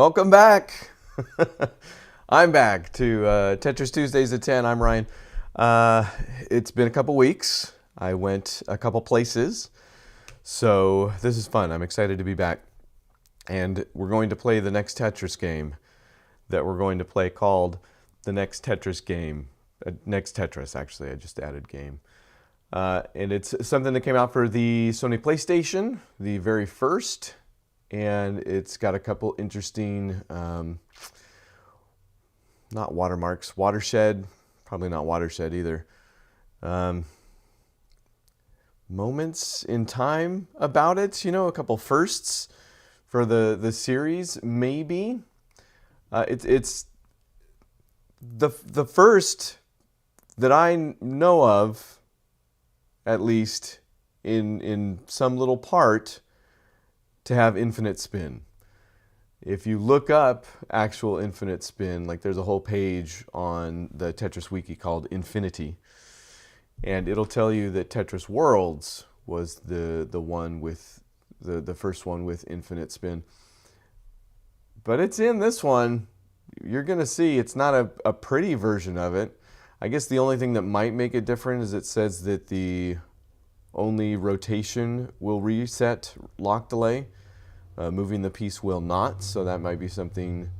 Welcome back. I'm back to Tetris Tuesdays at 10. I'm Ryan. It's been a couple weeks. I went a couple places. So this is fun. I'm excited to be back. And we're going to play the next Tetris game that we're going to play called the Next Tetris Game. Next Tetris, actually. I just added game. And it's something that came out for the Sony PlayStation, the very first. And it's got a couple interesting, not watermarks, watershed, probably not watershed either, moments in time about it, you know, a couple firsts for the series, maybe. It's the first that I know of, at least in some little part, to have infinite spin. If you look up actual infinite spin, like there's a whole page on the Tetris wiki called Infinity, and it'll tell you that Tetris Worlds was the one with the first one with infinite spin. But it's in this one. You're gonna see it's not a pretty version of it. I guess the only thing that might make it different is it says that the only rotation will reset lock delay. Moving the piece will not, so that might be something,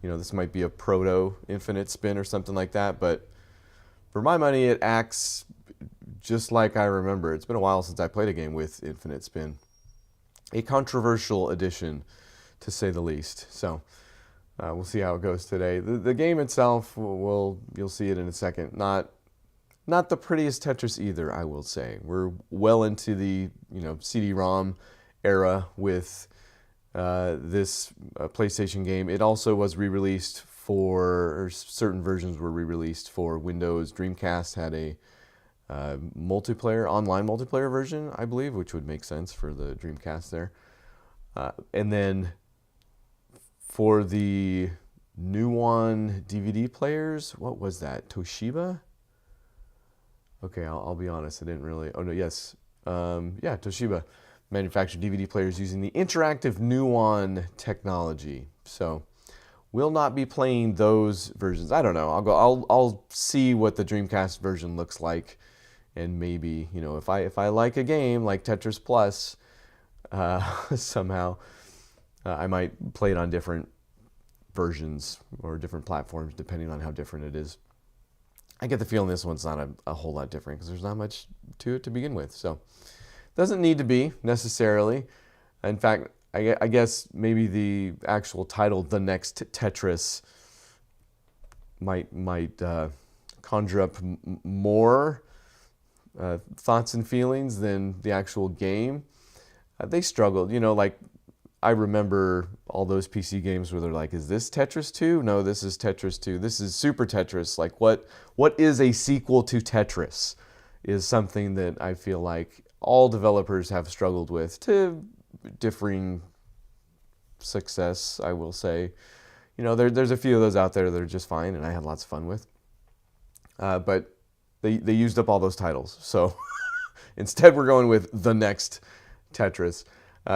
you know, this might be a proto infinite spin or something like that, but for my money it acts just like I remember. It's been a while since I played a game with infinite spin. A controversial addition, to say the least. So we'll see how it goes today. The game itself, you'll see it in a second. Not the prettiest Tetris either, I will say. We're well into the CD-ROM era with this PlayStation game. It also was re-released or certain versions were re-released for Windows. Dreamcast had a online multiplayer version, I believe, which would make sense for the Dreamcast there. And then for the Nuon DVD players, what was that? Toshiba? Okay, I'll be honest, I didn't really... Oh, no, yes. Yeah, Toshiba manufactured DVD players using the interactive Nuon technology. So we'll not be playing those versions. I don't know. I'll see what the Dreamcast version looks like, and maybe, you know, if I like a game like Tetris Plus, somehow I might play it on different versions or different platforms depending on how different it is. I get the feeling this one's not a whole lot different because there's not much to it to begin with. So doesn't need to be necessarily. In fact, I guess maybe the actual title, The Next Tetris, might conjure up more thoughts and feelings than the actual game. They struggled, you know, like I remember all those PC games where they're like, is this Tetris 2? No, this is Tetris 2. This is Super Tetris. Like what is a sequel to Tetris is something that I feel like all developers have struggled with to differing success, I will say. You know, there's a few of those out there that are just fine and I had lots of fun with. But they used up all those titles. So instead we're going with The Next Tetris.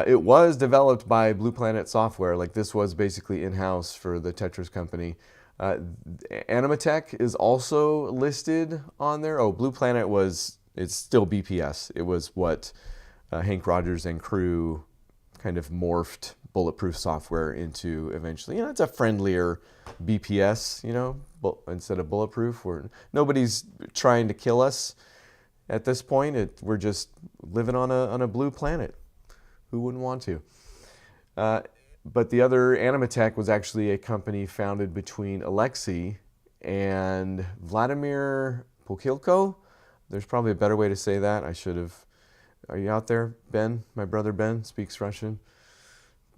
It was developed by Blue Planet Software. Like this was basically in-house for the Tetris company. Animatech is also listed on there. Oh, Blue Planet it's still BPS. It was what Hank Rogers and crew kind of morphed Bulletproof software into eventually. You know, it's a friendlier BPS, you know, instead of Bulletproof. Nobody's trying to kill us at this point. We're just living on a blue planet. Who wouldn't want to? But the other, Animatech, was actually a company founded between Alexei and Vladimir Pokhilko. There's probably a better way to say that. I should have... Are you out there, Ben? My brother Ben speaks Russian.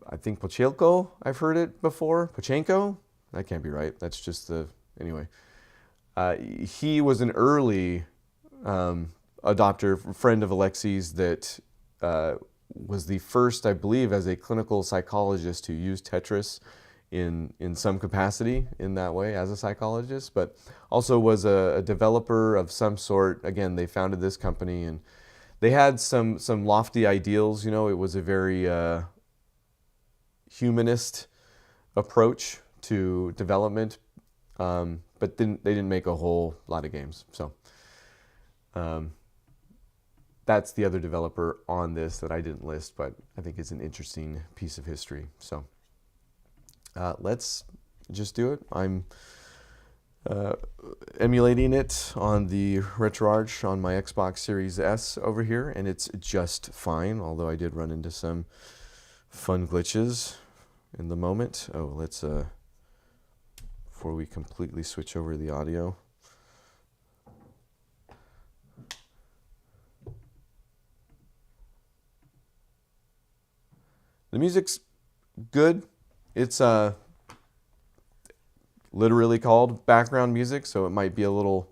I think Pochilko, I've heard it before. Pochenko? That can't be right. That's just the... Anyway. He was an early adopter, friend of Alexei's that... was the first, I believe, as a clinical psychologist to use Tetris in some capacity in that way as a psychologist, but also was a developer of some sort. Again, they founded this company and they had some lofty ideals. You know, it was a very humanist approach to development, but they didn't make a whole lot of games. So that's the other developer on this that I didn't list, but I think is an interesting piece of history. So let's just do it. I'm emulating it on the RetroArch on my Xbox Series S over here, and it's just fine, although I did run into some fun glitches in the moment. Oh, let's, before we completely switch over the audio. The music's good. It's literally called background music, so it might be a little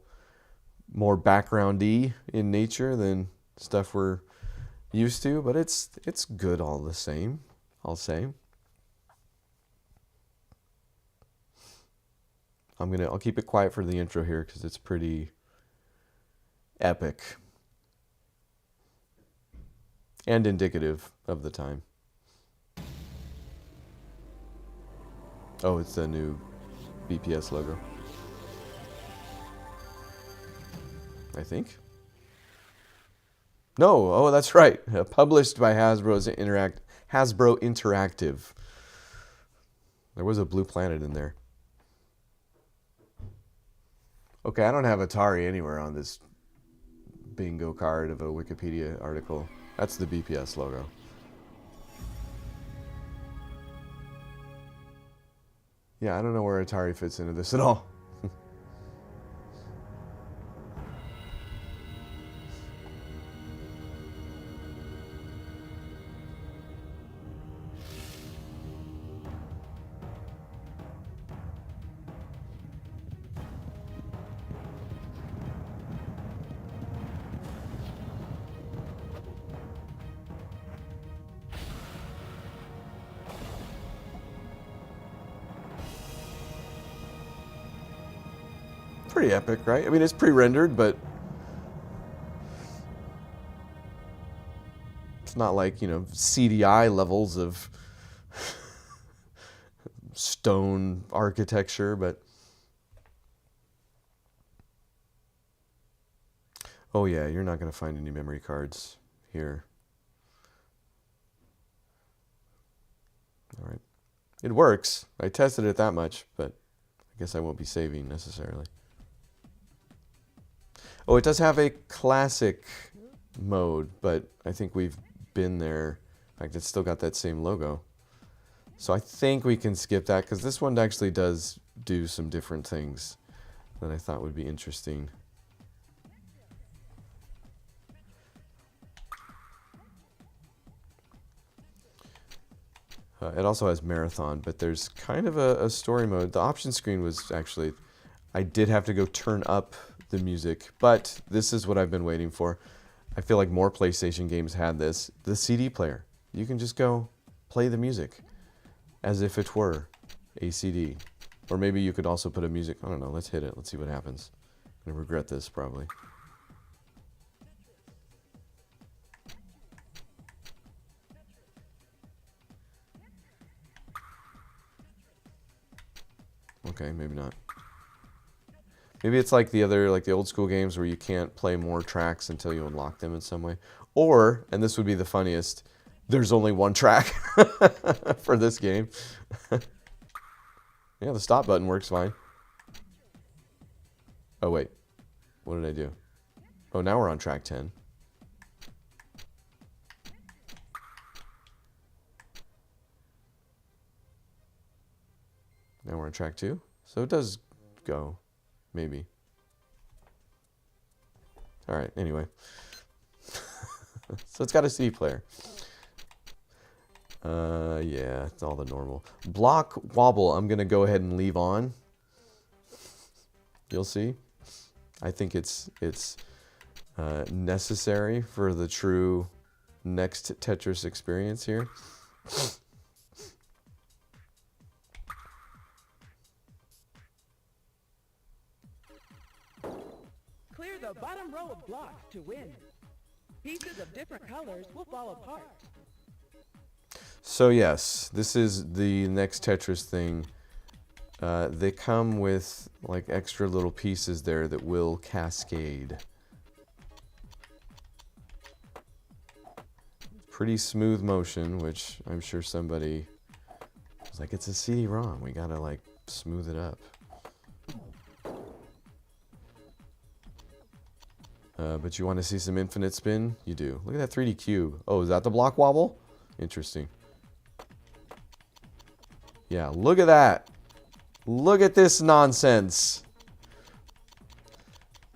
more background-y in nature than stuff we're used to, but it's good all the same, I'll say. I'll keep it quiet for the intro here because it's pretty epic and indicative of the time. Oh, it's the new BPS logo, I think. No, oh, that's right. Published by Hasbro Interactive. There was a Blue Planet in there. Okay, I don't have Atari anywhere on this bingo card of a Wikipedia article. That's the BPS logo. Yeah, I don't know where Atari fits into this at all. Pretty epic, right? I mean, it's pre-rendered, but it's not like, you know, CDI levels of stone architecture, but oh yeah, you're not going to find any memory cards here. All right. It works. I tested it that much, but I guess I won't be saving necessarily. Oh, it does have a classic mode, but I think we've been there. In fact, it's still got that same logo. So I think we can skip that because this one actually does do some different things that I thought would be interesting. It also has marathon, but there's kind of a story mode. The option screen was actually, I did have to go turn up the music, but this is what I've been waiting for. I feel like more PlayStation games had this. The CD player. You can just go play the music as if it were a CD. Or maybe you could also put a music, I don't know, let's hit it. Let's see what happens. I'm gonna regret this probably. Okay, maybe not. Maybe it's like the other, like the old school games where you can't play more tracks until you unlock them in some way. Or, and this would be the funniest, there's only one track for this game. Yeah, the stop button works fine. Oh wait, what did I do? Oh, now we're on track 10. Now we're on track 2. So it does go. Maybe. All right, anyway. So it's got a CD player. Yeah, it's all the normal. Block wobble, I'm going to go ahead and leave on. You'll see. I think it's necessary for the true next Tetris experience here. Clear the bottom row of blocks to win. Pieces of different colors will fall apart. So yes, this is the next Tetris thing. They come with like extra little pieces there that will cascade. Pretty smooth motion, which I'm sure somebody was like, it's a CD-ROM, we gotta like smooth it up. But you want to see some infinite spin? You do. Look at that 3D cube. Oh, is that the block wobble? Interesting. Yeah, look at that. Look at this nonsense.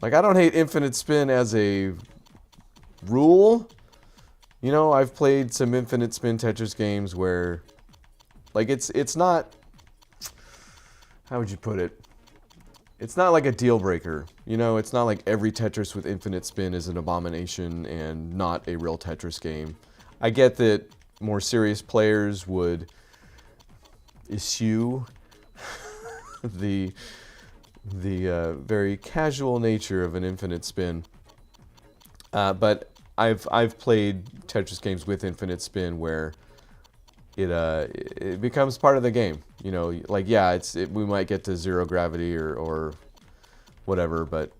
Like, I don't hate infinite spin as a rule. You know, I've played some infinite spin Tetris games where, like, it's not, how would you put it? It's not like a deal breaker. You know, it's not like every Tetris with infinite spin is an abomination and not a real Tetris game. I get that more serious players would eschew the very casual nature of an infinite spin. But I've played Tetris games with infinite spin where it becomes part of the game. You know, like, yeah, we might get to zero gravity or whatever, but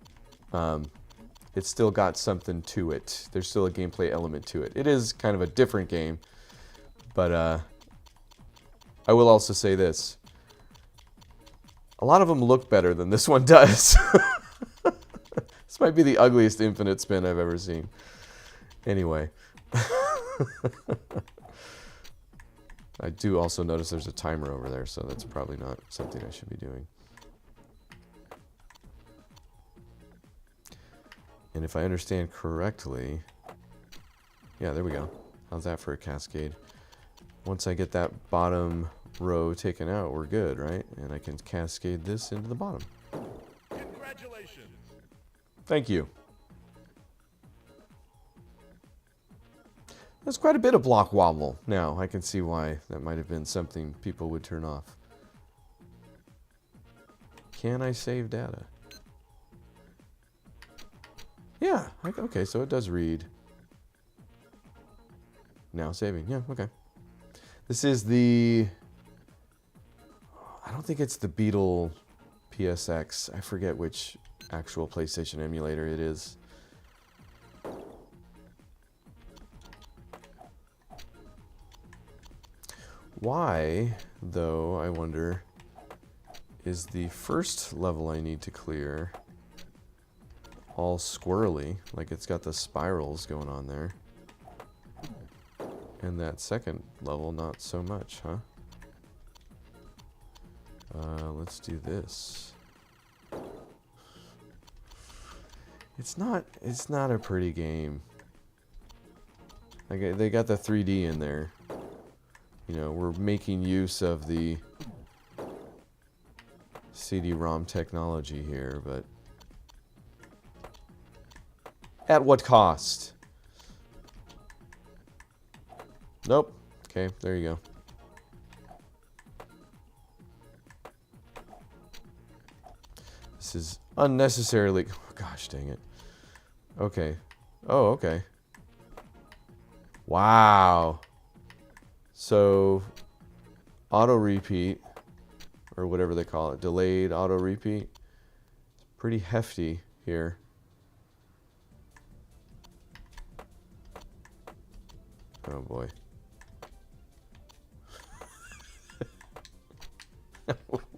it's still got something to it. There's still a gameplay element to it. It is kind of a different game, but I will also say this. A lot of them look better than this one does. This might be the ugliest infinite spin I've ever seen. Anyway. I do also notice there's a timer over there, so that's probably not something I should be doing. And if I understand correctly, yeah, there we go. How's that for a cascade? Once I get that bottom row taken out, we're good, right? And I can cascade this into the bottom. Congratulations. Thank you. There's quite a bit of block wobble. Now, I can see why that might have been something people would turn off. Can I save data? Yeah, okay, so it does read. Now saving, yeah, okay. This is the, I don't think it's the Beetle PSX. I forget which actual PlayStation emulator it is. Why, though, I wonder, is the first level I need to clear all squirrely, like it's got the spirals going on there, and that second level not so much, huh? Let's do this. It's not a pretty game. Like, they got the 3D in there. You know, we're making use of the CD-ROM technology here, but at what cost? Nope. Okay, there you go. This is unnecessarily... Oh, gosh, dang it. Okay. Oh, okay. Wow. So, auto-repeat, or whatever they call it, delayed auto-repeat. It's pretty hefty here. Oh boy.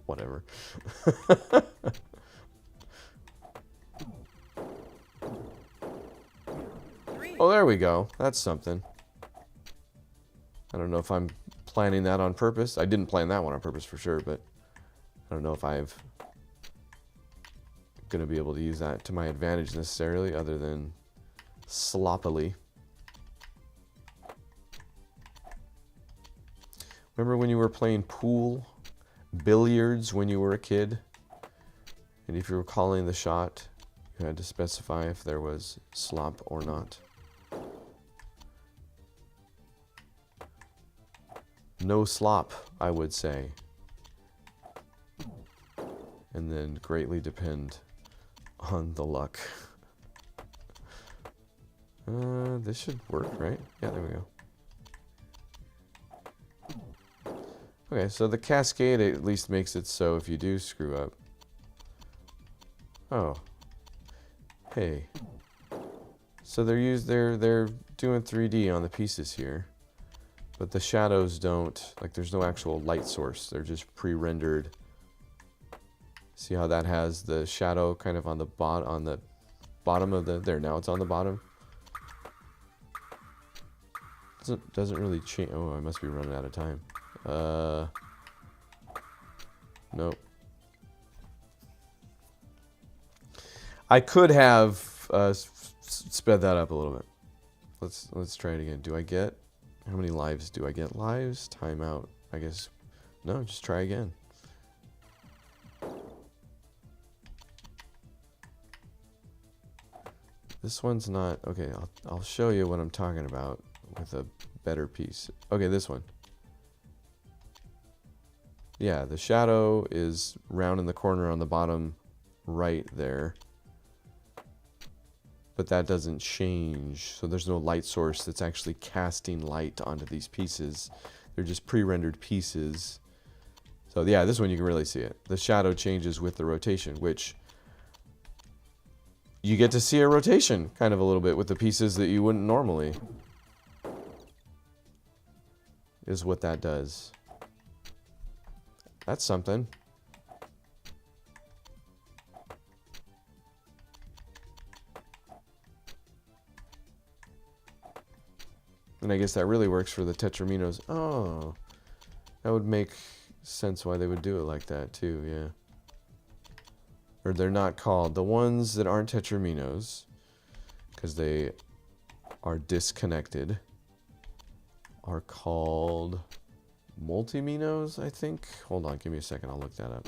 Whatever. Oh, there we go. That's something. I don't know if I'm planning that on purpose. I didn't plan that one on purpose for sure, but I don't know if I'm going to be able to use that to my advantage necessarily, other than sloppily. Remember when you were playing pool, billiards when you were a kid? And if you were calling the shot, you had to specify if there was slop or not. No slop, I would say. And then greatly depend on the luck. This should work, right? Yeah, there we go. Okay, so the cascade at least makes it so if you do screw up. Oh. Hey. So they're doing 3D on the pieces here. But the shadows don't, like there's no actual light source. They're just pre-rendered. See how that has the shadow kind of on the bottom of the, there, now it's on the bottom. Doesn't really change. Oh, I must be running out of time. Nope. I could have sped that up a little bit. Let's try it again. Do I get, how many lives do I get? Lives, timeout. I guess no. Just try again. This one's not okay. I'll show you what I'm talking about with a better piece. Okay, this one. Yeah, the shadow is round in the corner on the bottom right there. But that doesn't change. So there's no light source that's actually casting light onto these pieces. They're just pre-rendered pieces. So yeah, this one you can really see it. The shadow changes with the rotation, which you get to see a rotation kind of a little bit with the pieces that you wouldn't normally. Is what that does. That's something. And I guess that really works for the Tetraminos. Oh, that would make sense why they would do it like that too, yeah. Or they're not called. The ones that aren't Tetraminos, because they are disconnected, are called Multiminos, I think. Hold on, give me a second, I'll look that up.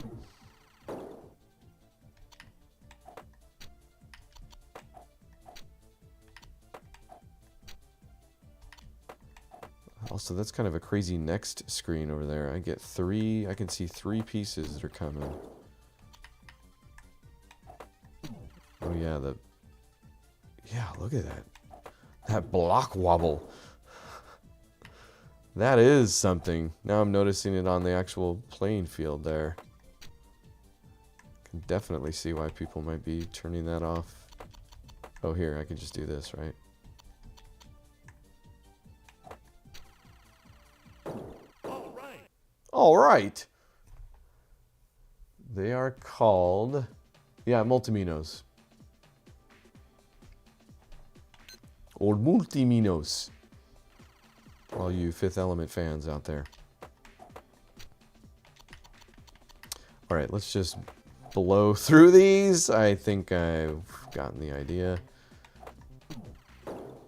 Also, that's kind of a crazy next screen over there. I get three, I can see three pieces that are coming. Oh yeah, yeah, look at that. That block wobble. That is something. Now I'm noticing it on the actual playing field there. Can definitely see why people might be turning that off. Oh, here, I can just do this, right? All right. They are called, yeah, Multiminos. Or Multiminos. All you Fifth Element fans out there. All right, let's just blow through these. I think I've gotten the idea.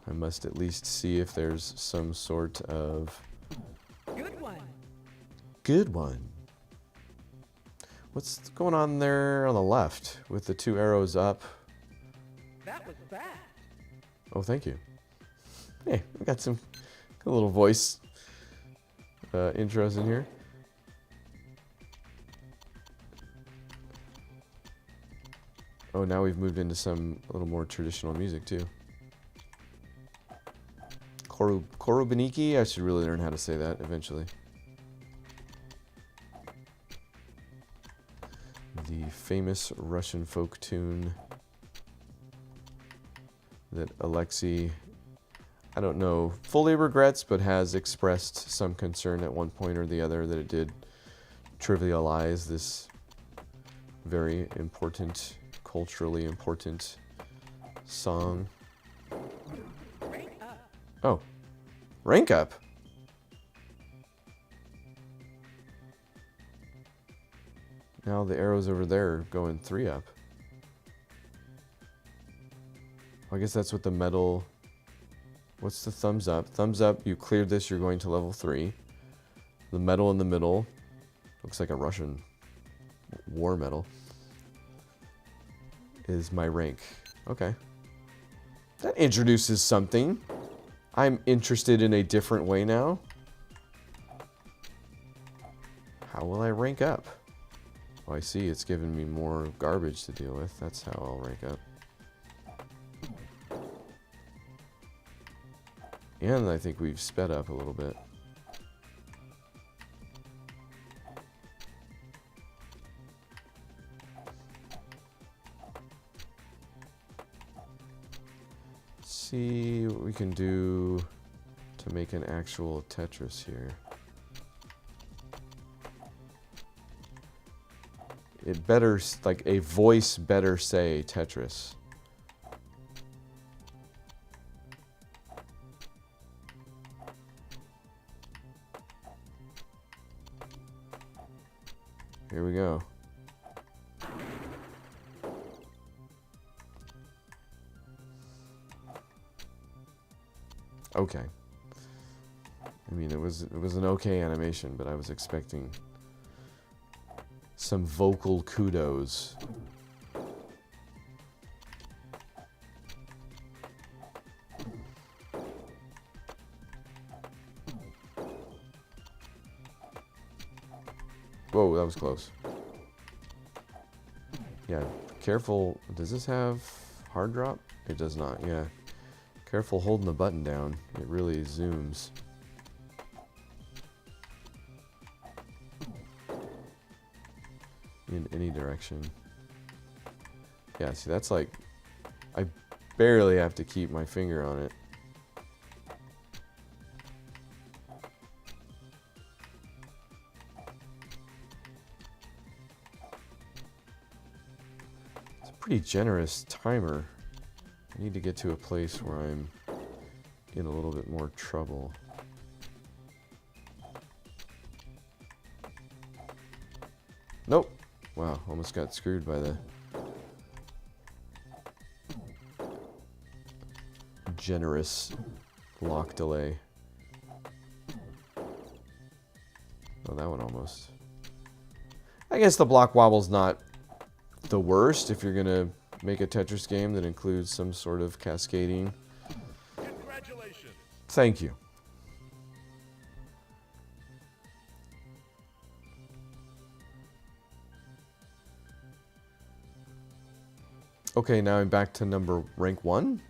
I must at least see if there's some sort of Good one. good one. What's going on there on the left with the two arrows up? That was bad. Oh, thank you. Hey, we got some good little voice intros in here. Oh, now we've moved into some a little more traditional music too. Korobaniki? I should really learn how to say that eventually. The famous Russian folk tune that Alexei, I don't know, fully regrets, but has expressed some concern at one point or the other that it did trivialize this very important, culturally important song. Rank up. Oh, rank up. Now the arrows over there are going 3 up. I guess that's what the metal... What's the thumbs up? Thumbs up, you cleared this, you're going to level 3. The metal in the middle looks like a Russian war medal. Is my rank. Okay. That introduces something. I'm interested in a different way now. How will I rank up? Oh, I see it's giving me more garbage to deal with. That's how I'll rank up. And I think we've sped up a little bit. see what we can do to make an actual Tetris here. It better, like a voice better say Tetris. Here we go. Okay. I mean, it was an okay animation, but I was expecting some vocal kudos. Whoa, that was close. Yeah, careful. Does this have hard drop? It does not, yeah. Careful holding the button down. It really zooms. In any direction. Yeah, see, that's like... I barely have to keep my finger on it. It's a pretty generous timer. I need to get to a place where I'm in a little bit more trouble. Nope. Wow, almost got screwed by the generous lock delay. Oh, that one almost. I guess the block wobble's not the worst if you're gonna make a Tetris game that includes some sort of cascading. Congratulations. Thank you. Okay, now I'm back to rank 1.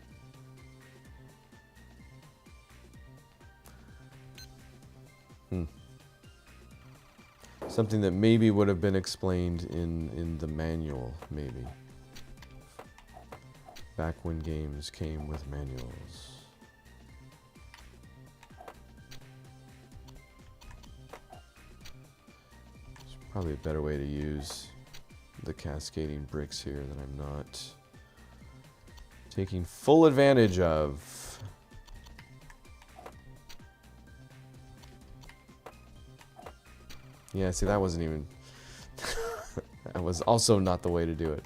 Something that maybe would have been explained in the manual, maybe. Back when games came with manuals. There's probably a better way to use the cascading bricks here that I'm not taking full advantage of. Yeah, see, that wasn't even... that was also not the way to do it.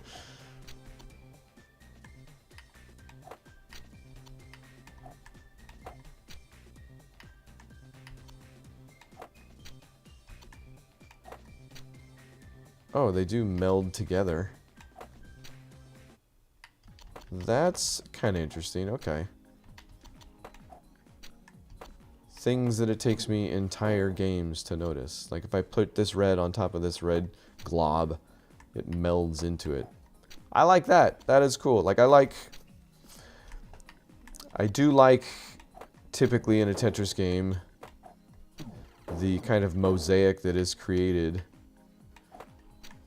Oh, they do meld together. That's kind of interesting. Okay. Things that it takes me entire games to notice. Like if I put this red on top of this red glob, it melds into it. I like that. That is cool. Like I do like typically in a Tetris game the kind of mosaic that is created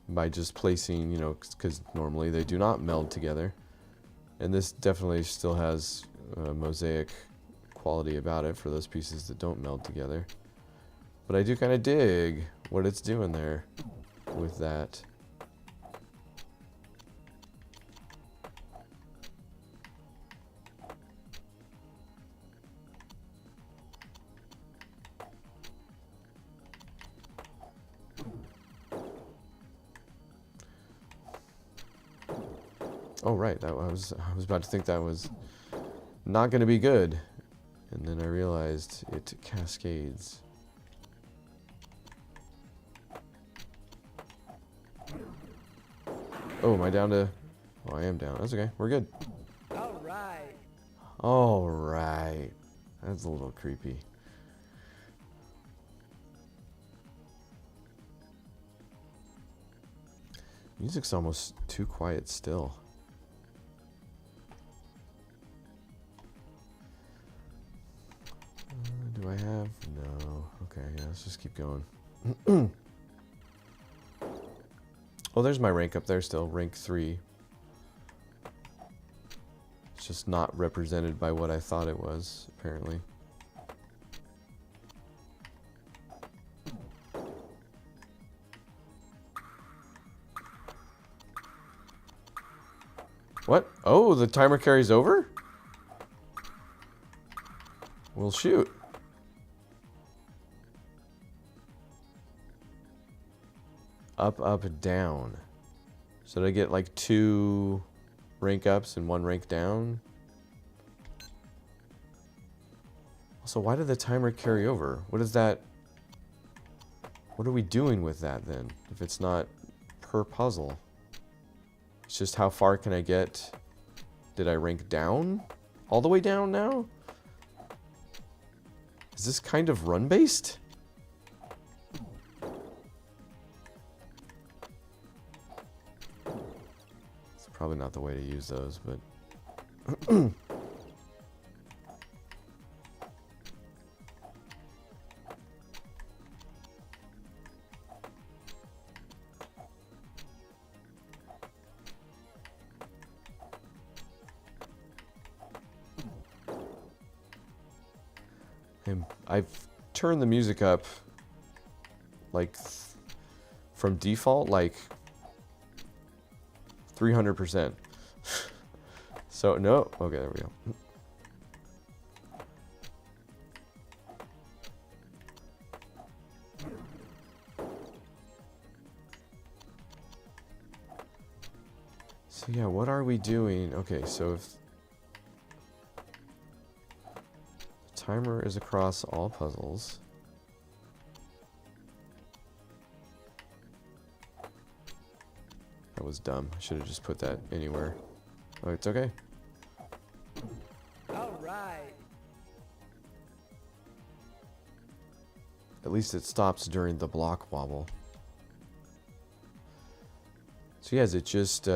by just placing, you know, because normally they do not meld together. And this definitely still has a mosaic quality about it for those pieces that don't meld together. But I do kind of dig what it's doing there with that. Oh right, I was about to think that was not going to be good, and then I realized it cascades. Oh, am I down to... Oh, I am down. That's okay. We're good. All right. All right. That's a little creepy. Music's almost too quiet still. Do I have? No. Okay, yeah, let's just keep going. Oh, there's my rank up there still. Rank 3. It's just not represented by what I thought it was, apparently. What? Oh, the timer carries over? Well, shoot. Up, up, down. So did I get like 2 rank ups and 1 rank down? Also, why did the timer carry over? What is that? What are we doing with that then? If it's not per puzzle. It's just how far can I get? Did I rank down? All the way down now? Is this kind of run-based? It's probably not the way to use those, but... And I've turned the music up, like, from default, like, 300%. So, no. Okay, there we go. So, yeah, what are we doing? Okay, so if... timer is across all puzzles. That was dumb. I should have just put that anywhere. Oh, it's okay. All right. At least it stops during the block wobble. So yeah, is it just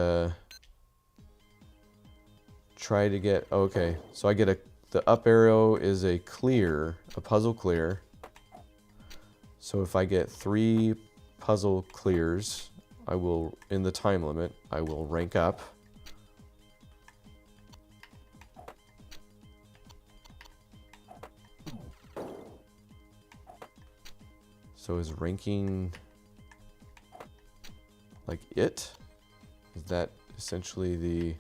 try to get... okay, so I get a... the up arrow is a clear, a puzzle clear. So if I get 3 puzzle clears, I will, in the time limit, I will rank up. So is ranking like it? Is that essentially the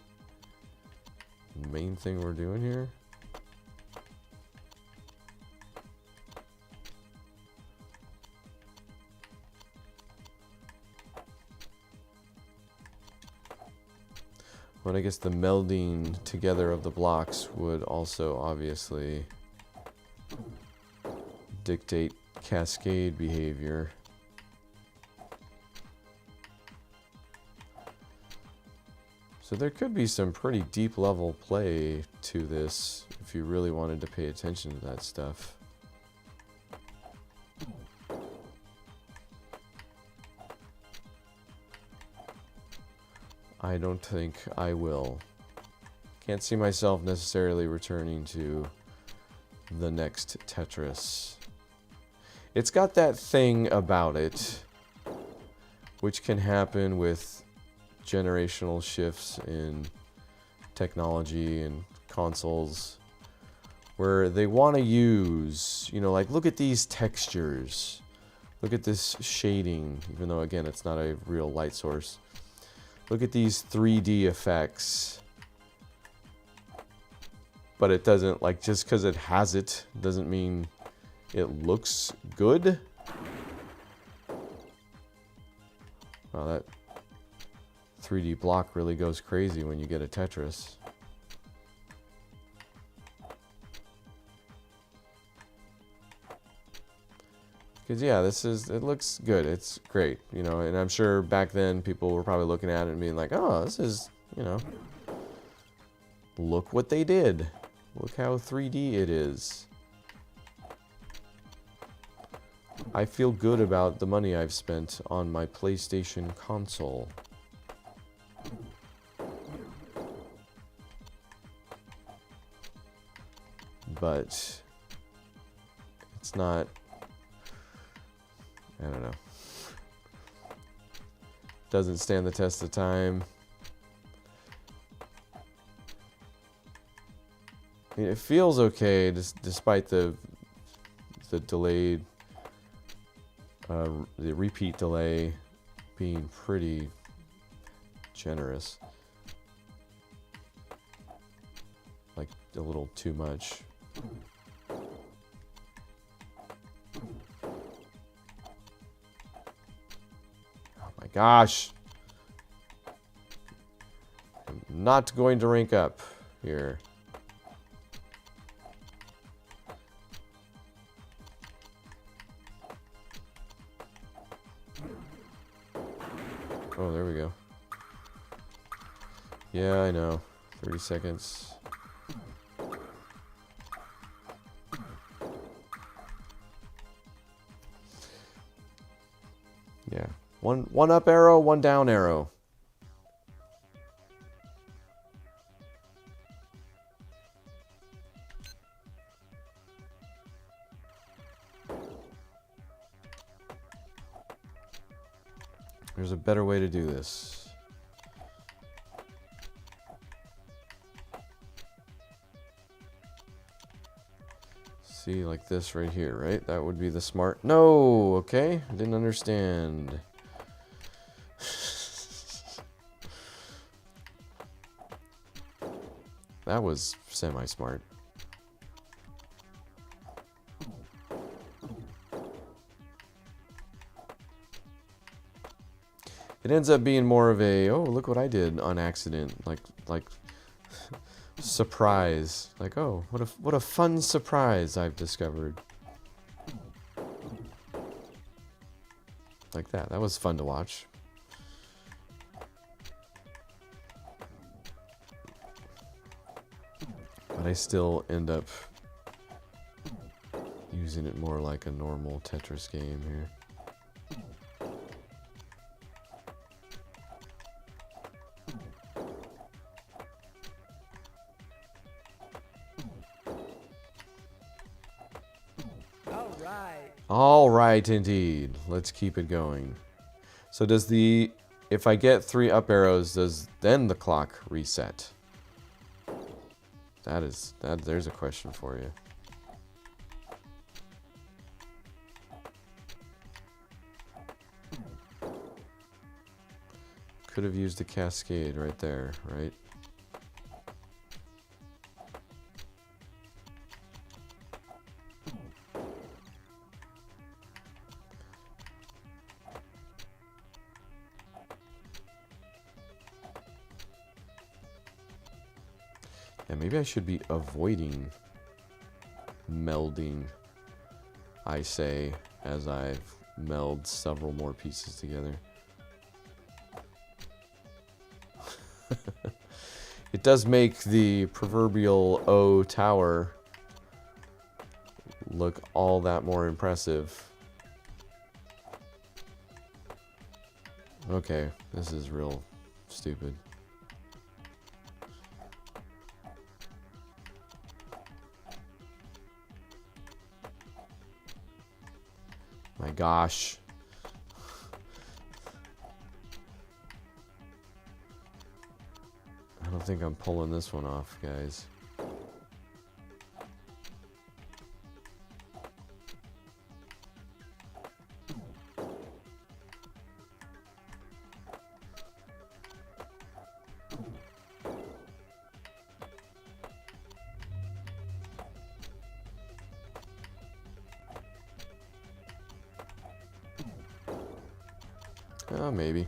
main thing we're doing here? Well, I guess the melding together of the blocks would also obviously dictate cascade behavior. So there could be some pretty deep level play to this if you really wanted to pay attention to that stuff. I don't think I will. Can't see myself necessarily returning to the next Tetris. It's got that thing about it, which can happen with generational shifts in technology and consoles, where they want to use, you know, like, look at these textures. Look at this shading, even though, again, it's not a real light source. Look at these 3D effects. But it doesn't, like, just because it has it, doesn't mean it looks good. Wow, that 3D block really goes crazy when you get a Tetris. Because, yeah, it looks good. It's great, you know, and I'm sure back then people were probably looking at it and being like, oh, this is, you know, look what they did. Look how 3D it is. I feel good about the money I've spent on my PlayStation console. But it's not... I don't know. Doesn't stand the test of time. I mean, it feels okay despite the delayed, the repeat delay being pretty generous. Like a little too much. Oh my gosh. I'm not going to rank up here. Oh, there we go. Yeah, I know. 30 seconds. Yeah. One up arrow, one down arrow. There's a better way to do this. See, like this right here, right? That would be the smart... No! Okay, I didn't understand. That was semi-smart. It ends up being more of a, oh, look what I did on accident, like surprise. Like, oh, what a fun surprise I've discovered. Like that. That was fun to watch. But I still end up using it more like a normal Tetris game here. All right, indeed. Let's keep it going. So does the... If I get 3 up arrows, does then the clock reset? There's a question for you. Could have used a cascade right there, right? Yeah, maybe I should be avoiding melding, I say, as I've melded several more pieces together. It does make the proverbial O tower look all that more impressive. Okay, this is real stupid. My gosh. I don't think I'm pulling this one off, guys. Oh, maybe.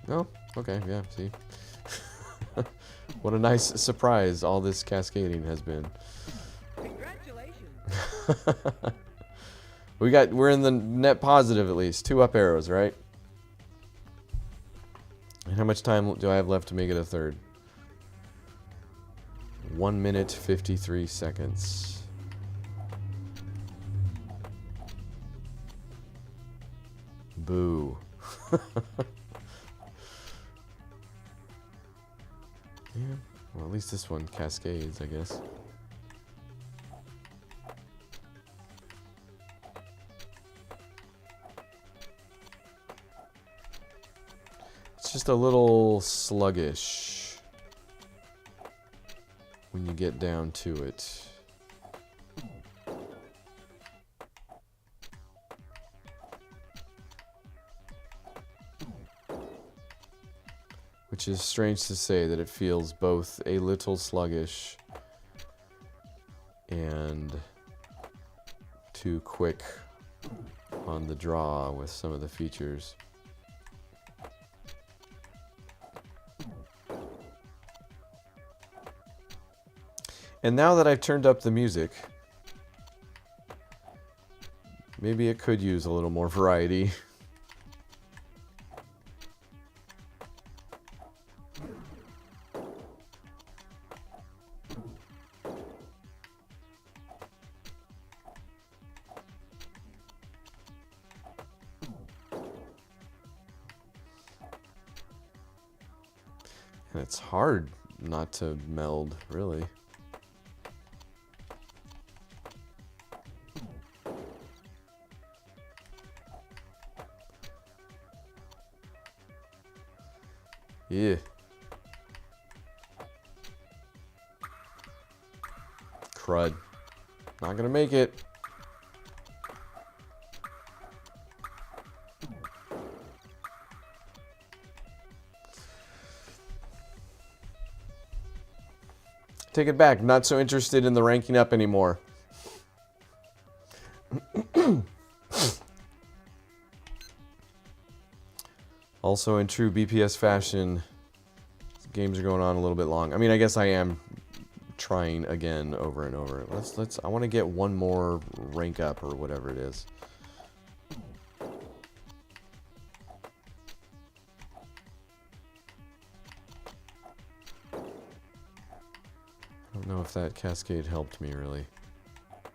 Oh, okay, yeah, see. What a nice surprise all this cascading has been. Congratulations. We're in the net positive at least. 2 up arrows, right? And how much time do I have left to make it a third? 1 minute, 53 seconds. Boo. Yeah, well, at least this one cascades, I guess. It's just a little sluggish when you get down to it. Which is strange to say that it feels both a little sluggish and too quick on the draw with some of the features. And now that I've turned up the music, maybe it could use a little more variety. And it's hard not to meld, really. Yeah. Crud. Not gonna make it. Take it back. Not so interested in the ranking up anymore. Also, in true BPS fashion, games are going on a little bit long. I mean, I guess I am trying again over and over. I want to get one more rank up or whatever it is. I don't know if that cascade helped me really.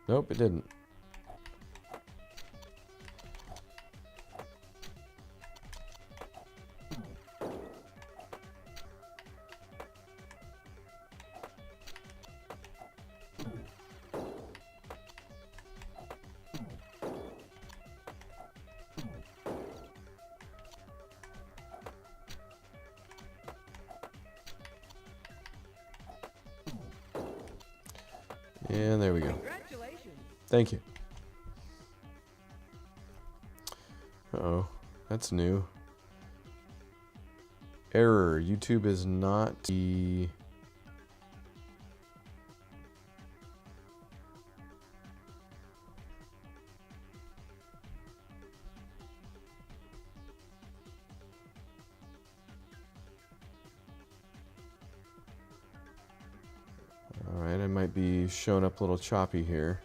Nope, it didn't. And there we go. Congratulations. Thank you. Uh-oh. That's new. Error. YouTube is not the... Alright, I might be showing up a little choppy here.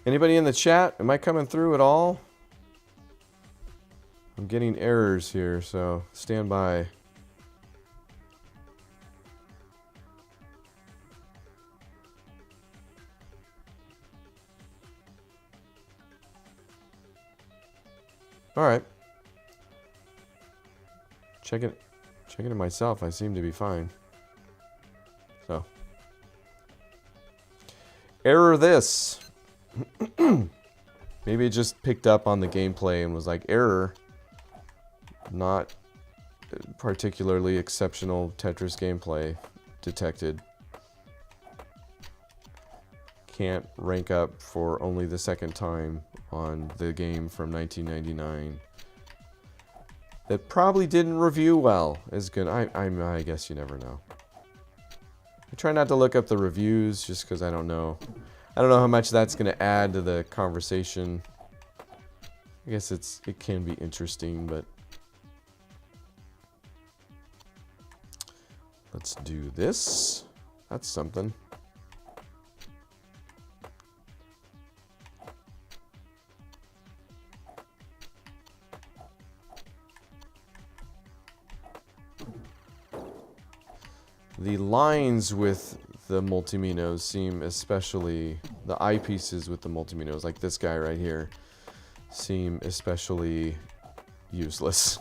Anybody in the chat? Am I coming through at all? I'm getting errors here, so stand by. All right. Checking it myself. I seem to be fine. So, error this. Maybe it just picked up on the gameplay and was like, error. Not particularly exceptional Tetris gameplay detected. Can't rank up for only the second time on the game from 1999. That probably didn't review well. Is good. I guess you never know. I try not to look up the reviews just because I don't know. I don't know how much that's going to add to the conversation. I guess it can be interesting, but let's do this. That's something. The lines with the multiminos seem especially, the eyepieces with the multiminos, like this guy right here, seem especially useless.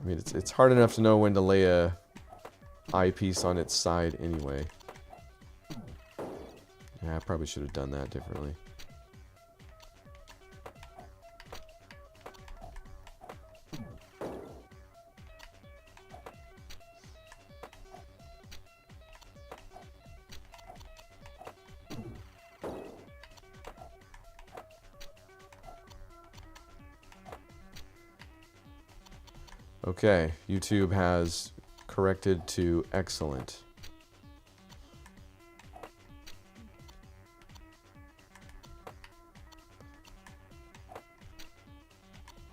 I mean, it's hard enough to know when to lay a eyepiece on its side anyway. Yeah, I probably should have done that differently. Okay, YouTube has corrected to excellent.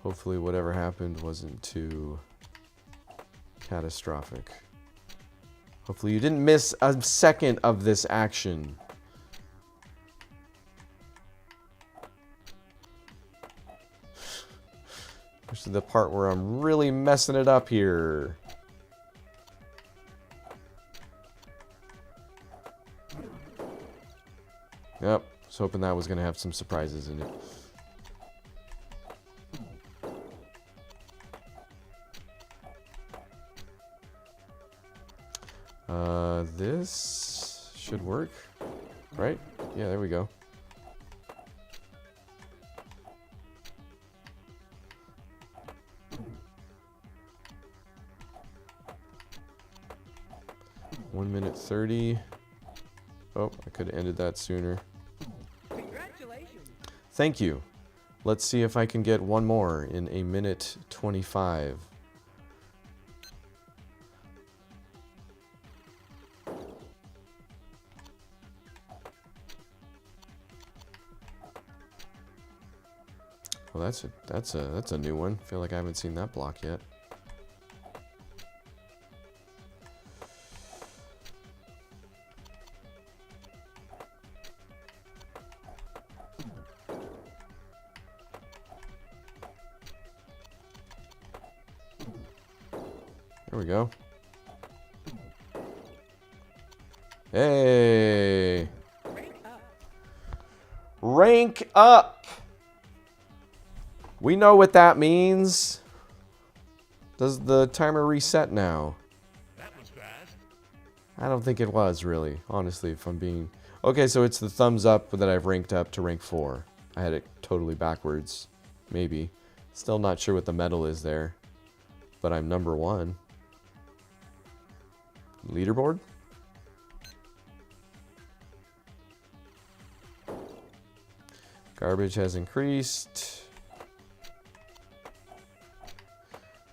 Hopefully whatever happened wasn't too catastrophic. Hopefully you didn't miss a second of this action. This is the part where I'm really messing it up here. Yep, was hoping that was going to have some surprises in it. This should work, right? Yeah, there we go. One minute 30. Oh, I could have ended that sooner. Congratulations. Thank you. Let's see if I can get one more in a minute 25. Well, that's a new one. I feel like I haven't seen that block yet. There we go. Hey! Rank up. Rank up! We know what that means. Does the timer reset now? That was fast. I don't think it was, really. Honestly, if I'm being... Okay, so it's the thumbs up that I've ranked up to rank 4. I had it totally backwards. Maybe. Still not sure what the medal is there. But I'm number 1. Leaderboard? Garbage has increased.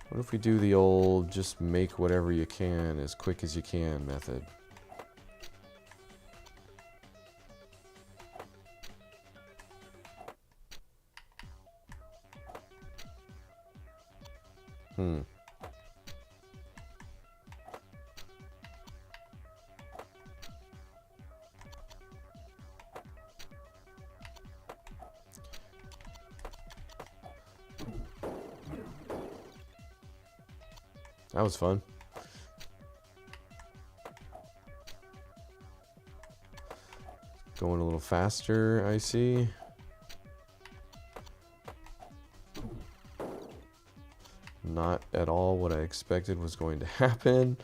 What if we do the old just make whatever you can as quick as you can method? That was fun. Going a little faster, I see. Not at all what I expected was going to happen.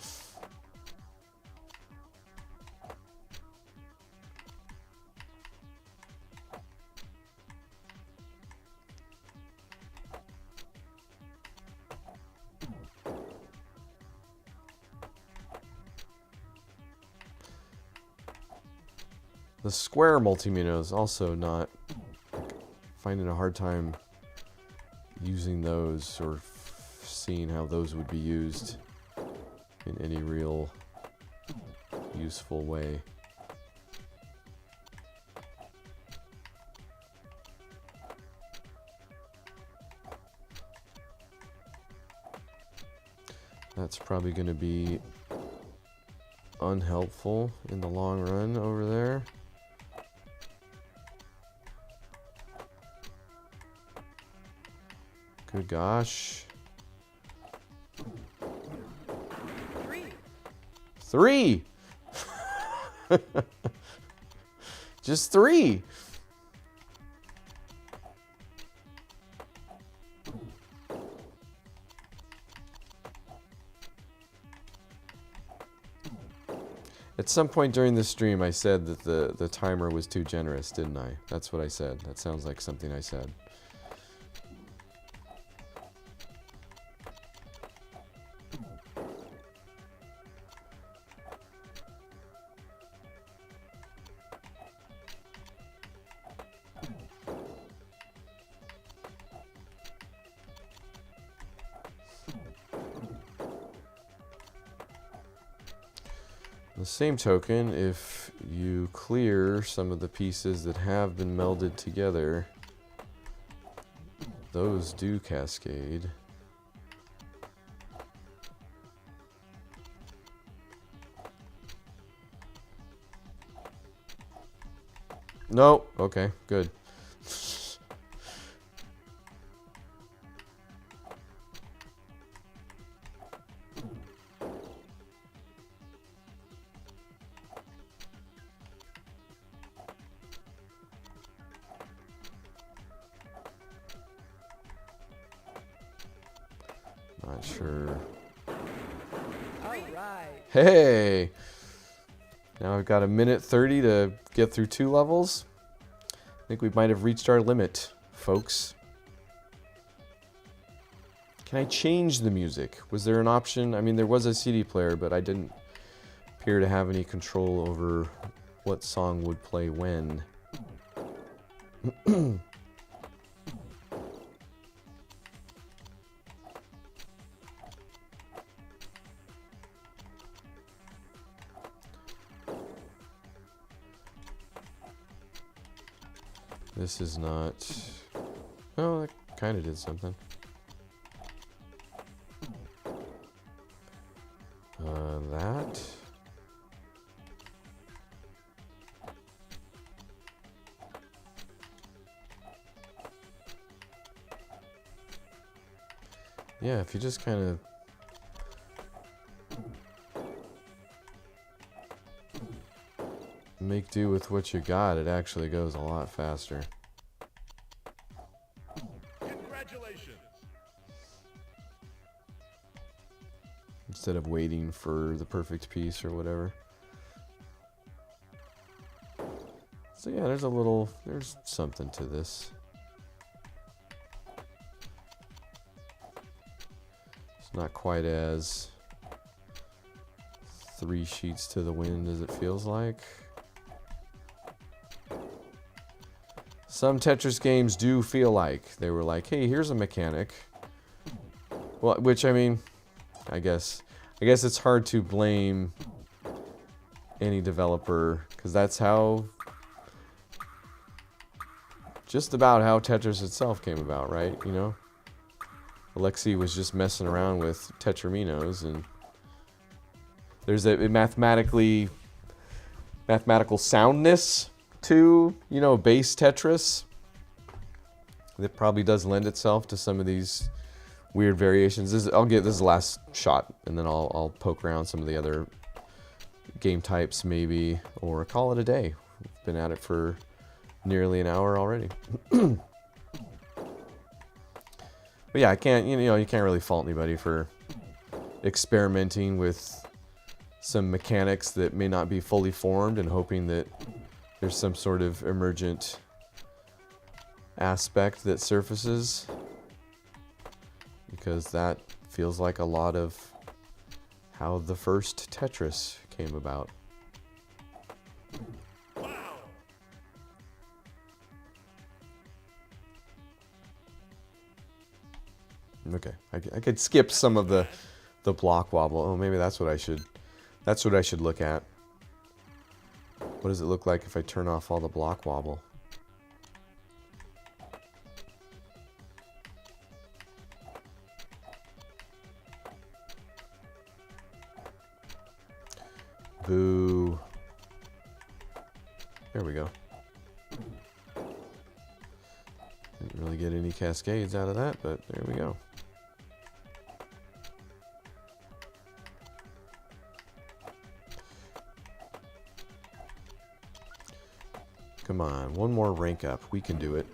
The square multimeter is also not finding a hard time using those or seeing how those would be used in any real useful way. That's probably going to be unhelpful in the long run over there. Good gosh. 3! Just 3! At some point during the stream, I said that the timer was too generous, didn't I? That's what I said. That sounds like something I said. The same token, if you clear some of the pieces that have been melded together, those do cascade. No, okay, good. Not sure. All right. Hey! Now I've got 1:30 to get through 2 levels. I think we might have reached our limit, folks. Can I change the music? Was there an option? I mean, there was a CD player, but I didn't appear to have any control over what song would play when. This is not... Oh, that kind of did something. That... Yeah, if you just kind of... make do with what you got, it actually goes a lot faster. Congratulations. Instead of waiting for the perfect piece or whatever. So yeah, there's something to this. It's not quite as 3 sheets to the wind as it feels like. Some Tetris games do feel like they were like, hey, here's a mechanic. Well, which, I mean, I guess it's hard to blame any developer, because that's how, just about how Tetris itself came about, right? You know? Alexei was just messing around with Tetraminos, and there's a mathematical soundness to, you know, base Tetris that probably does lend itself to some of these weird variations. This is the last shot, and then I'll poke around some of the other game types maybe, or call it a day. Been at it for nearly an hour already. But yeah, you can't really fault anybody for experimenting with some mechanics that may not be fully formed and hoping that there's some sort of emergent aspect that surfaces, because that feels like a lot of how the first Tetris came about. Wow. Okay, I could skip some of the block wobble. Oh, maybe that's what I should look at. What does it look like if I turn off all the block wobble? Boo. There we go. Didn't really get any cascades out of that, but there we go. Come on, one more rank up. We can do it.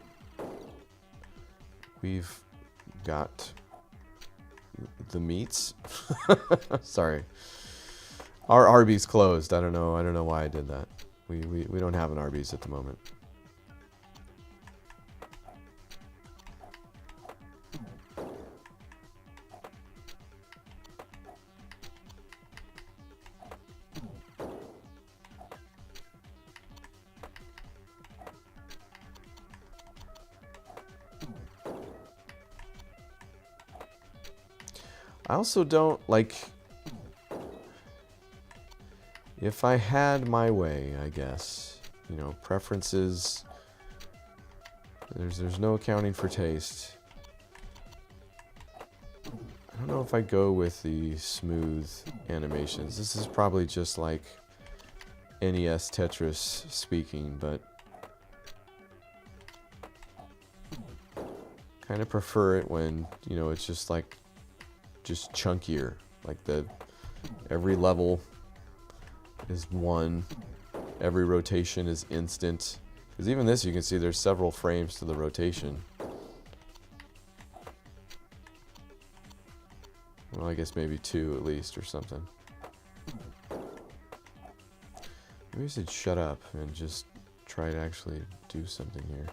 We've got the meats. Sorry. Our Arby's closed. I don't know. I don't know why I did that. We don't have an Arby's at the moment. I also don't like. If I had my way, I guess, you know, preferences. There's no accounting for taste. I don't know if I go with the smooth animations. This is probably just like NES Tetris speaking, but kind of prefer it when, you know, it's just like just chunkier. Like every level is one. Every rotation is instant. Because even this, you can see there's several frames to the rotation. Well, I guess maybe 2 at least or something. Maybe I should shut up and just try to actually do something here.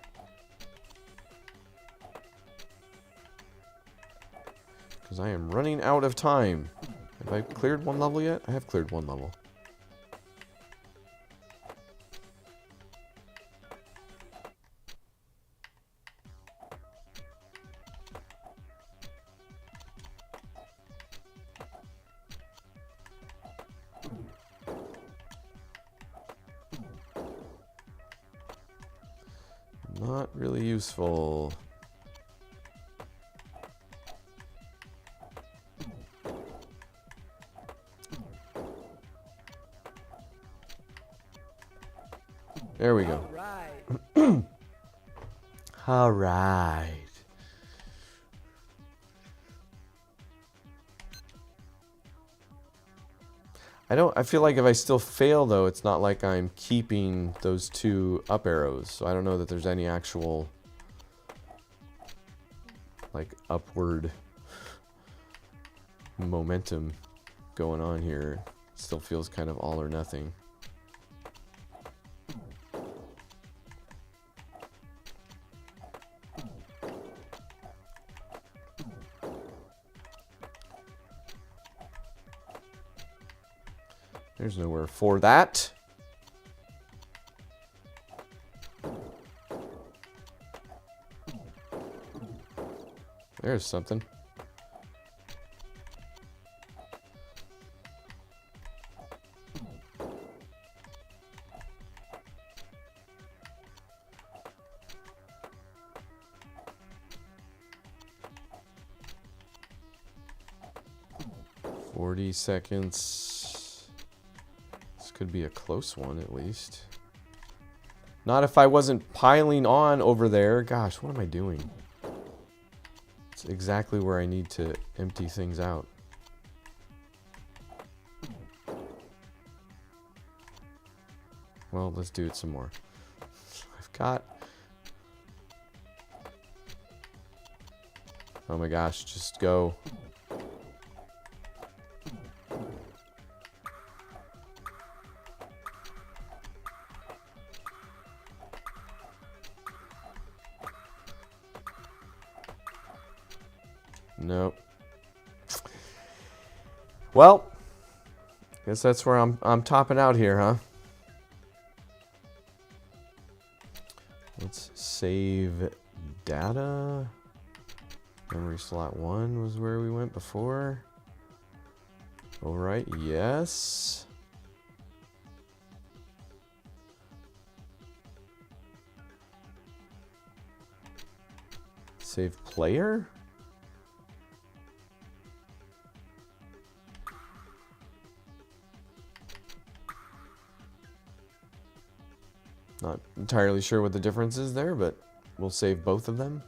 Because I am running out of time. Have I cleared one level yet? I have cleared one level. Not really useful. There we go. All right. All right. I feel like if I still fail though, it's not like I'm keeping those 2 up arrows. So I don't know that there's any actual like upward momentum going on here. It still feels kind of all or nothing. There's nowhere for that. There's something. "40 seconds. Could be a close one, at least. Not if I wasn't piling on over there. Gosh, what am I doing? It's exactly where I need to empty things out. Well, let's do it some more. I've got... Oh my gosh, just go. Nope. Well, guess that's where I'm topping out here, huh? Let's save data. Memory slot 1 was where we went before. All right, yes. Save player? Not entirely sure what the difference is there, but we'll save both of them.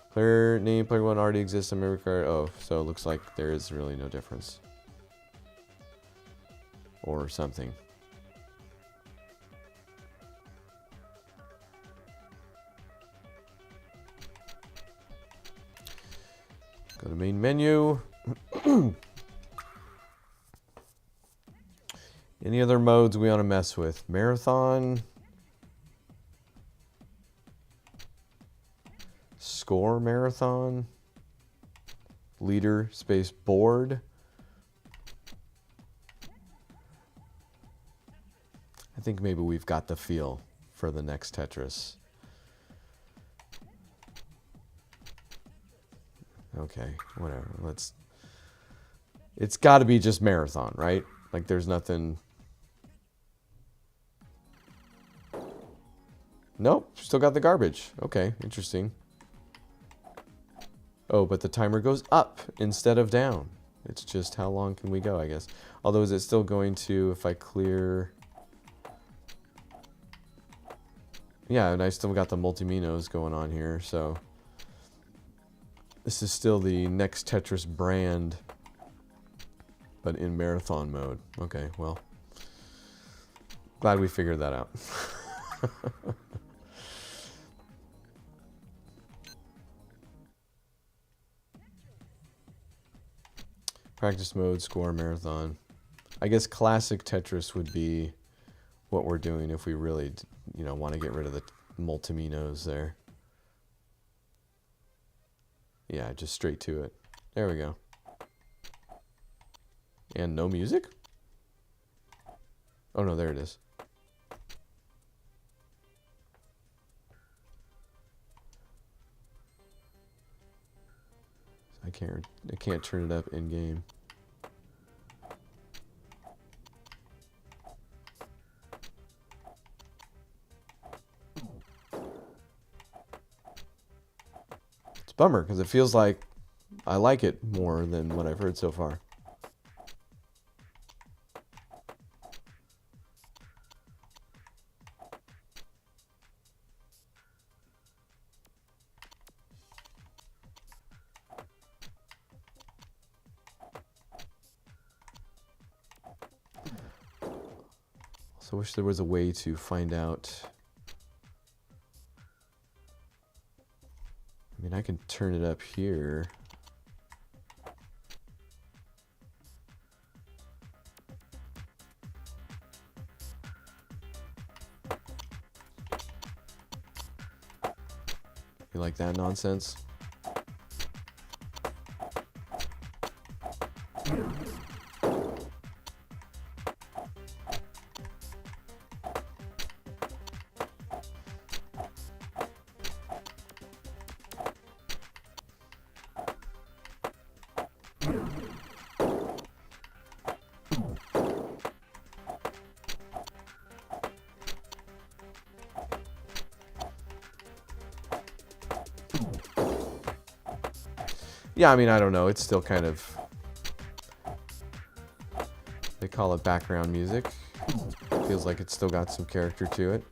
Player name, player 1 already exists on memory card. Oh, so it looks like there is really no difference. Or something. Go to main menu. Any other modes we want to mess with? Marathon. Score marathon. Leader space board. I think maybe we've got the feel for the next Tetris. Okay, whatever. It's got to be just marathon, right? Like there's nothing. Nope, still got the garbage. Okay, interesting. Oh, but the timer goes up instead of down. It's just how long can we go, I guess. Although is it still going to, if I clear... Yeah, and I still got the multi-minos going on here, so... This is still the next Tetris brand, but in marathon mode. Okay, well... Glad we figured that out. Practice mode, score, marathon. I guess classic Tetris would be what we're doing if we really, want to get rid of the multiminos there. Yeah, just straight to it. There we go. And no music? Oh no, there it is. I can't turn it up in game. It's a bummer because it feels like I like it more than what I've heard so far. So I wish there was a way to find out. I mean, I can turn it up here. You like that nonsense? Yeah, I mean, I don't know. It's still kind of... They call it background music. Feels like it's still got some character to it.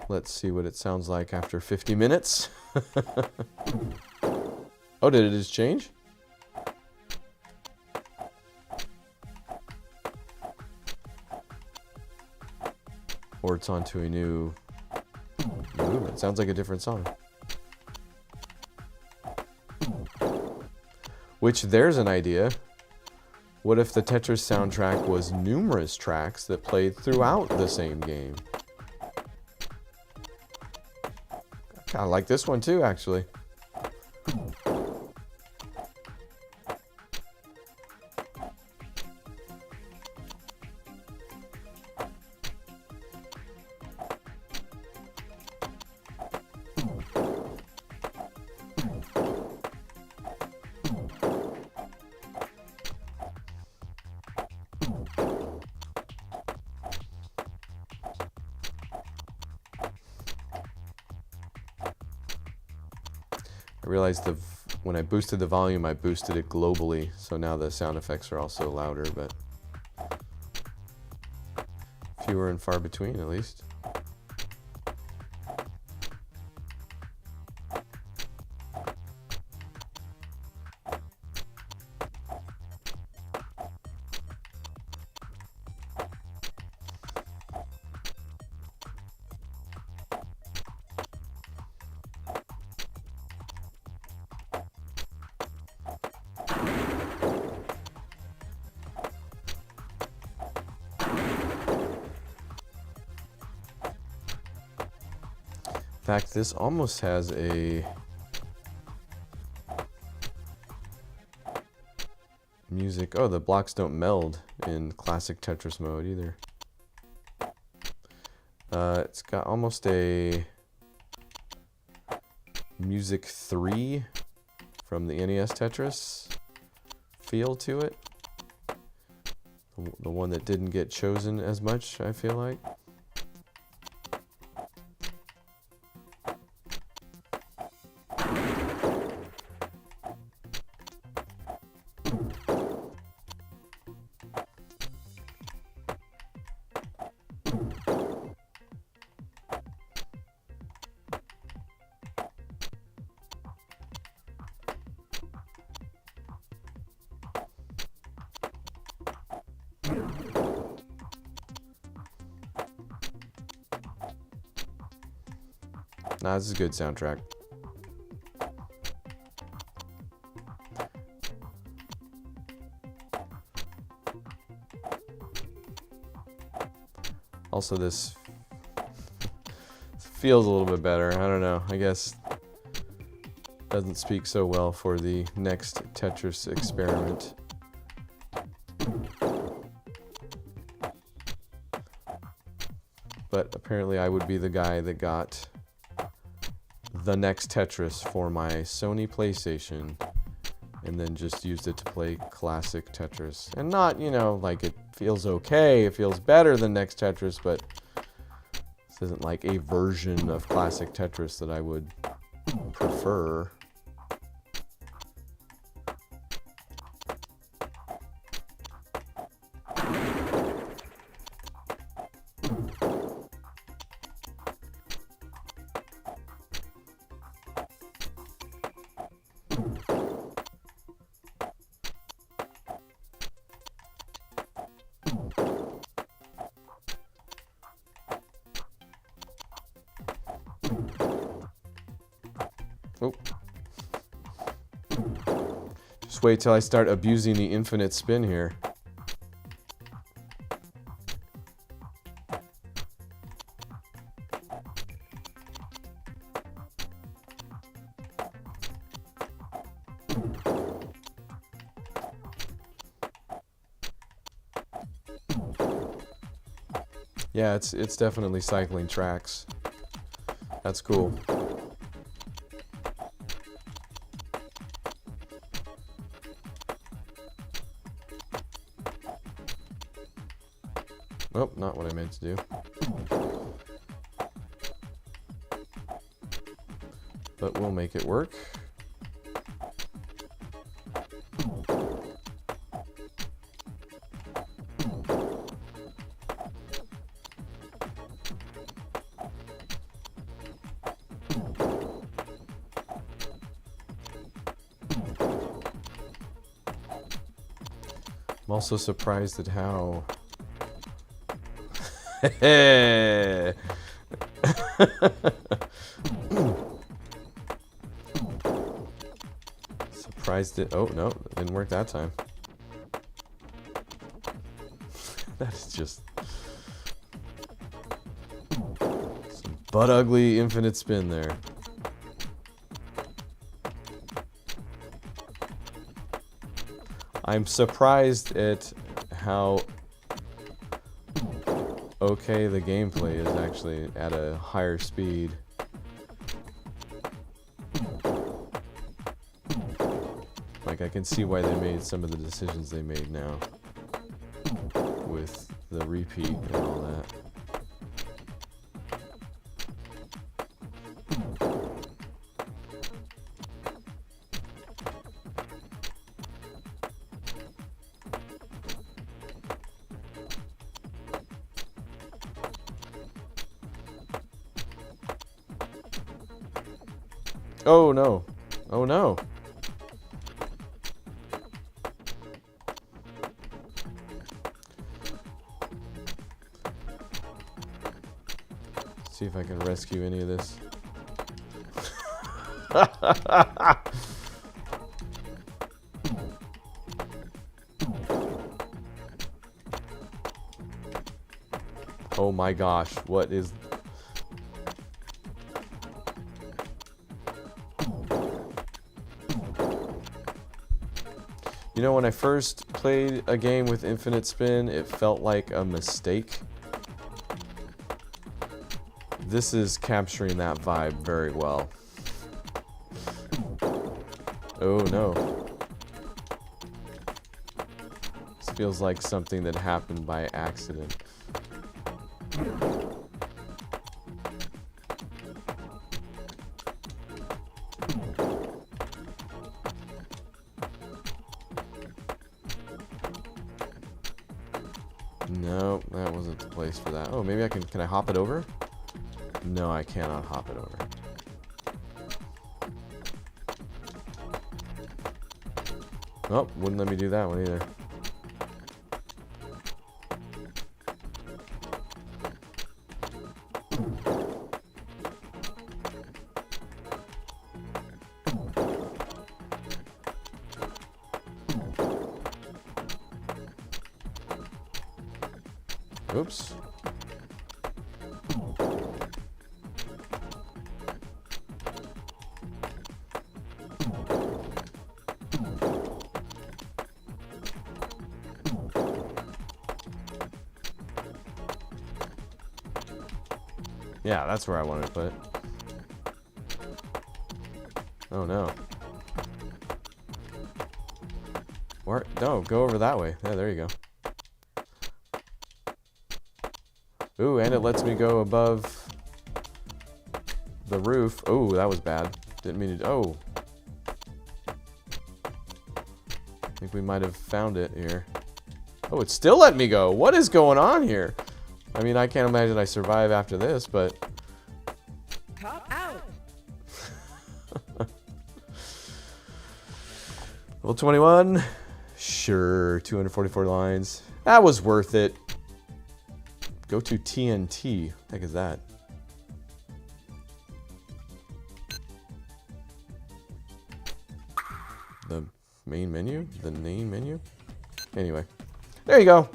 Let's see what it sounds like after 50 minutes. Oh, did it just change? Or it's onto a new movement. Sounds like a different song. Which, there's an idea. What if the Tetris soundtrack was numerous tracks that played throughout the same game? I kind of like this one too, actually. I realized when I boosted the volume, I boosted it globally, so now the sound effects are also louder, but fewer and far between, at least. fact, this almost has a music. Oh, the blocks don't meld in classic Tetris mode either. It's got almost a Music 3 from the NES Tetris feel to it. The one that didn't get chosen as much, I feel like. Nah, this is a good soundtrack. Also, this feels a little bit better. I don't know. I guess doesn't speak so well for the next Tetris experiment. But apparently I would be the guy that got the next Tetris for my Sony PlayStation and then just used it to play classic Tetris. And not, you know, like it feels okay, it feels better than next Tetris, but this isn't like a version of classic Tetris that I would prefer. Oh. Just wait till I start abusing the infinite spin here. Yeah, it's definitely cycling tracks. That's cool. Oh, not what I meant to do. But we'll make it work. I'm also surprised at how surprised it. Oh no, it didn't work that time. That is just some butt ugly infinite spin there. I'm surprised at how okay the gameplay is actually at a higher speed. Like I can see why they made some of the decisions they made now with the repeat and all that. Oh no. Oh no. See if I can rescue any of this. Oh my gosh, what is... You know, when I first played a game with infinite spin, it felt like a mistake. This is capturing that vibe very well. Oh no. This feels like something that happened by accident. No, that wasn't the place for that. Oh, maybe I can I hop it over? No, I cannot hop it over. Oh, wouldn't let me do that one either. Oops. Yeah, that's where I wanted to put it. Oh no. Where? No, go over that way. Yeah, there you go. Ooh, and it lets me go above the roof. Oh, that was bad. Didn't mean to. Oh. I think we might have found it here. Oh, it's still letting me go. What is going on here? I mean, I can't imagine I survive after this, but... Cop out. Level 21. Sure, 244 lines. That was worth it. Go to TNT. What the heck is that? The main menu? The name menu? Anyway. There you go.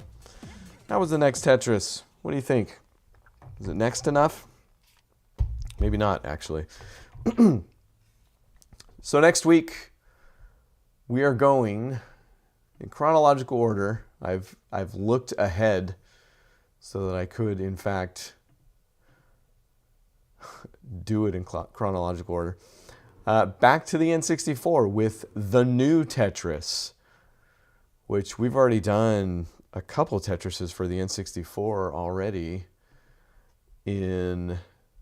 That was the next Tetris. What do you think? Is it next enough? Maybe not, actually. So next week, we are going in chronological order. I've looked ahead so that I could, in fact, do it in chronological order. Back to the N64 with the new Tetris, which we've already done a couple Tetrises for the N64 already in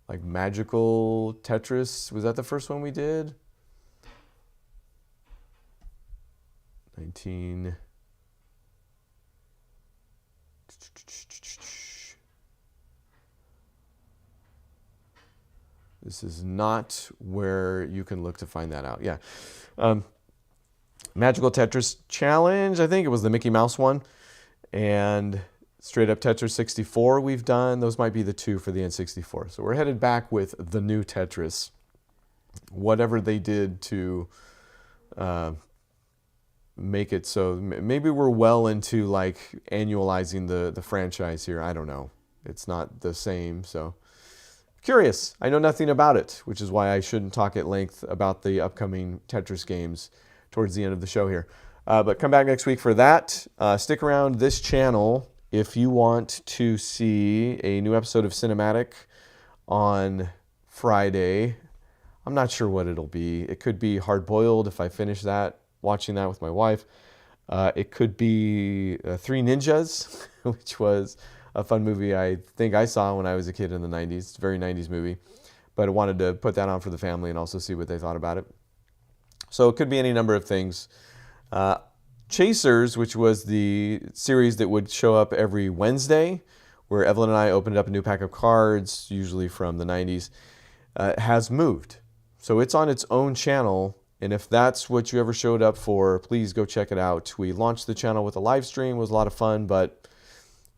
like Magical Tetris. Was that the first one we did? 19... This is not where you can look to find that out. Yeah. Magical Tetris Challenge, I think it was the Mickey Mouse one. And Straight Up Tetris 64 we've done. Those might be the two for the N64. So we're headed back with the new Tetris. Whatever they did to make it so. Maybe we're well into like annualizing the franchise here. I don't know. It's not the same, so... Curious. I know nothing about it, which is why I shouldn't talk at length about the upcoming Tetris games towards the end of the show here. But come back next week for that. Stick around this channel if you want to see a new episode of Cinematic on Friday. I'm not sure what it'll be. It could be Hard Boiled if I finish that, watching that with my wife. It could be Three Ninjas, which was a fun movie I think I saw when I was a kid in the 90s. It's a very 90s movie. But I wanted to put that on for the family and also see what they thought about it. So it could be any number of things. Chasers, which was the series that would show up every Wednesday, where Evelyn and I opened up a new pack of cards, usually from the 90s, has moved. So it's on its own channel. And if that's what you ever showed up for, please go check it out. We launched the channel with a live stream. It was a lot of fun, but...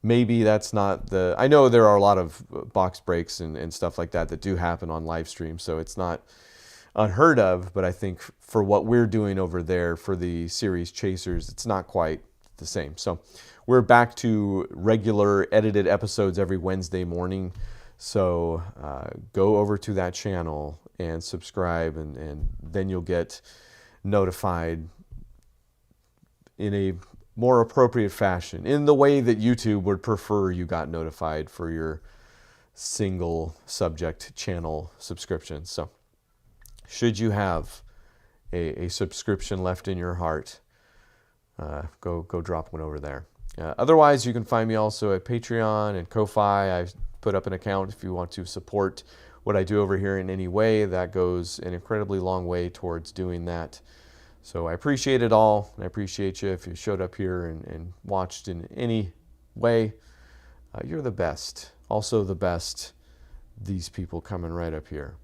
maybe that's not the... I know there are a lot of box breaks and stuff like that do happen on live stream, so it's not unheard of, but I think for what we're doing over there for the series Chasers, it's not quite the same. So we're back to regular edited episodes every Wednesday morning, so go over to that channel and subscribe, and then you'll get notified in a more appropriate fashion, in the way that YouTube would prefer you got notified for your single subject channel subscriptions. So should you have a subscription left in your heart, go drop one over there. Otherwise, you can find me also at Patreon and Ko-Fi. I've put up an account if you want to support what I do over here in any way. That goes an incredibly long way towards doing that. So I appreciate it all, and I appreciate you if you showed up here and watched in any way. You're the best. Also the best, these people coming right up here.